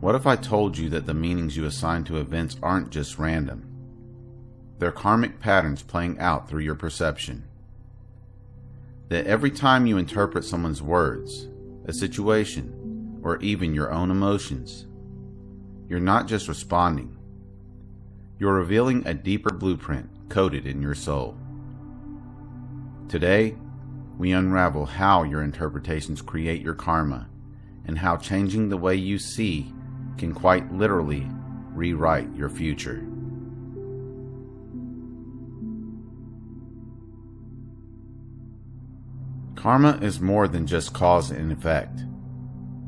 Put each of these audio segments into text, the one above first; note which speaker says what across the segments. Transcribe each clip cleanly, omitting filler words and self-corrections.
Speaker 1: What if I told you that the meanings you assign to events aren't just random? They're karmic patterns playing out through your perception. That every time you interpret someone's words, a situation, or even your own emotions, you're not just responding. You're revealing a deeper blueprint coded in your soul. Today, we unravel how your interpretations create your karma and how changing the way you see can quite literally rewrite your future. Karma is more than just cause and effect.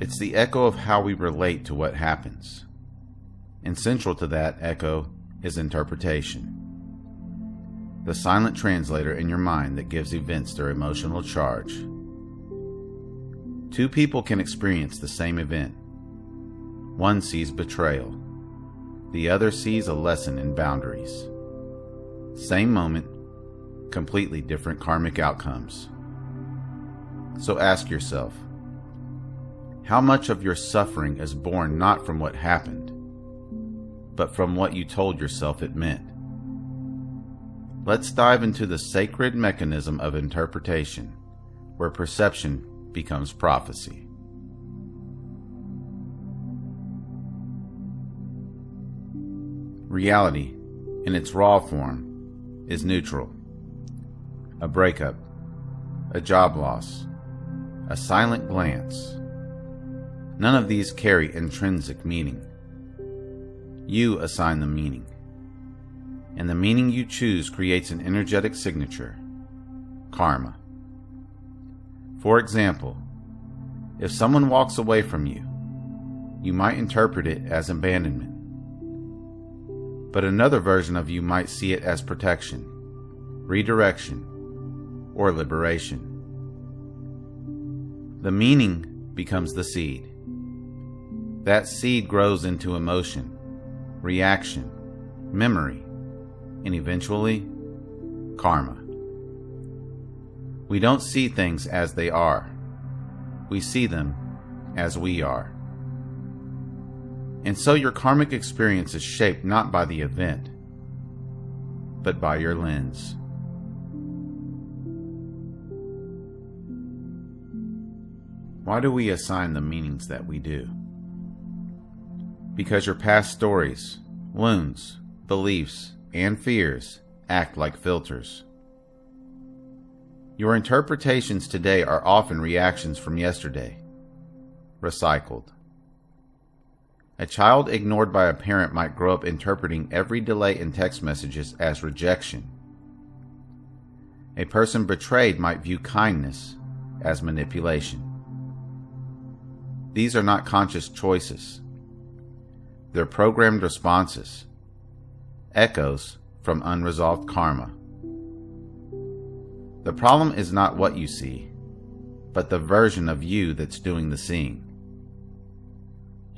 Speaker 1: It's the echo of how we relate to what happens. And central to that echo is interpretation. The silent translator in your mind that gives events their emotional charge. Two people can experience the same event. One sees betrayal. The other sees a lesson in boundaries. Same moment, completely different karmic outcomes. So ask yourself, how much of your suffering is born not from what happened, but from what you told yourself it meant? Let's dive into the sacred mechanism of interpretation, where perception becomes prophecy. Reality, in its raw form, is neutral. A breakup, a job loss, a silent glance. None of these carry intrinsic meaning. You assign the meaning. And the meaning you choose creates an energetic signature, karma. For example, if someone walks away from you, you might interpret it as abandonment. But another version of you might see it as protection, redirection, or liberation. The meaning becomes the seed. That seed grows into emotion, reaction, memory, and eventually, karma. We don't see things as they are. We see them as we are. And so your karmic experience is shaped not by the event, but by your lens. Why do we assign the meanings that we do? Because your past stories, wounds, beliefs, and fears act like filters. Your interpretations today are often reactions from yesterday, recycled. A child ignored by a parent might grow up interpreting every delay in text messages as rejection. A person betrayed might view kindness as manipulation. These are not conscious choices. They're programmed responses, echoes from unresolved karma. The problem is not what you see, but the version of you that's doing the seeing.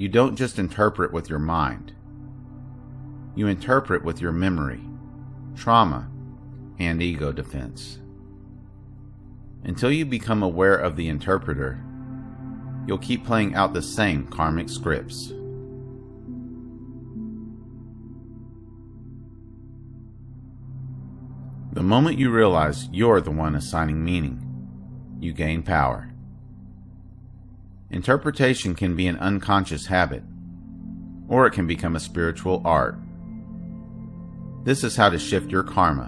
Speaker 1: You don't just interpret with your mind. You interpret with your memory, trauma, and ego defense. Until you become aware of the interpreter, you'll keep playing out the same karmic scripts. The moment you realize you're the one assigning meaning, you gain power. Interpretation can be an unconscious habit, or it can become a spiritual art. This is how to shift your karma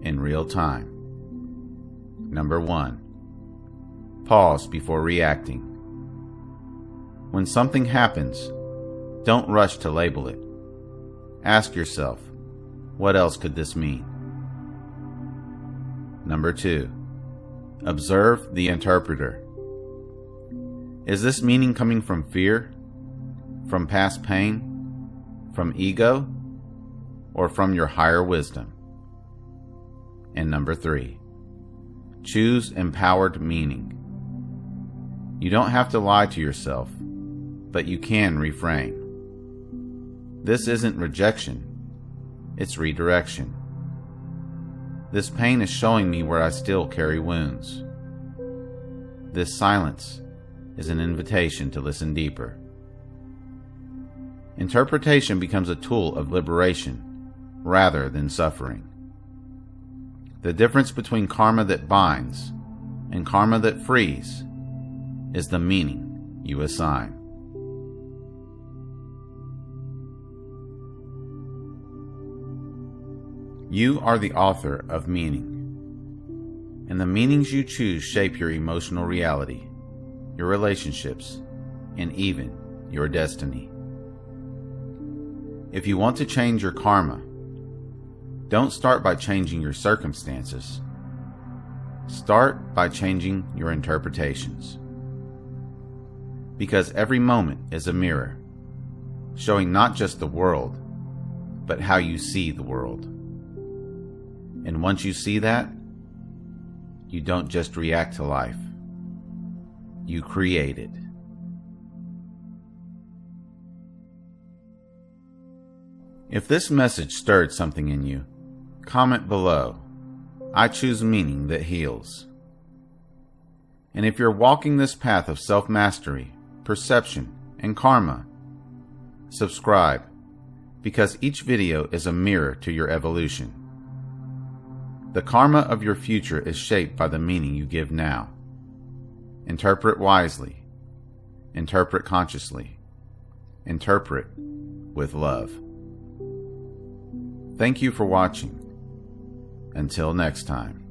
Speaker 1: in real time. Number 1. Pause before reacting. When something happens, don't rush to label it. Ask yourself, what else could this mean? Number 2. Observe the interpreter. Is this meaning coming from fear, from past pain, from ego, or from your higher wisdom? And number 3. Choose empowered meaning. You don't have to lie to yourself, but you can reframe. This isn't rejection, it's redirection. This pain is showing me where I still carry wounds. This silence is an invitation to listen deeper. Interpretation becomes a tool of liberation rather than suffering. The difference between karma that binds and karma that frees is the meaning you assign. You are the author of meaning, and the meanings you choose shape your emotional reality, your relationships, and even your destiny. If you want to change your karma, don't start by changing your circumstances. Start by changing your interpretations. Because every moment is a mirror, showing not just the world, but how you see the world. And once you see that, you don't just react to life, you create it. If this message stirred something in you, comment below, "I choose meaning that heals." And if you're walking this path of self-mastery, perception, and karma, subscribe, because each video is a mirror to your evolution. The karma of your future is shaped by the meaning you give now. Interpret wisely. Interpret consciously. Interpret with love. Thank you for watching. Until next time.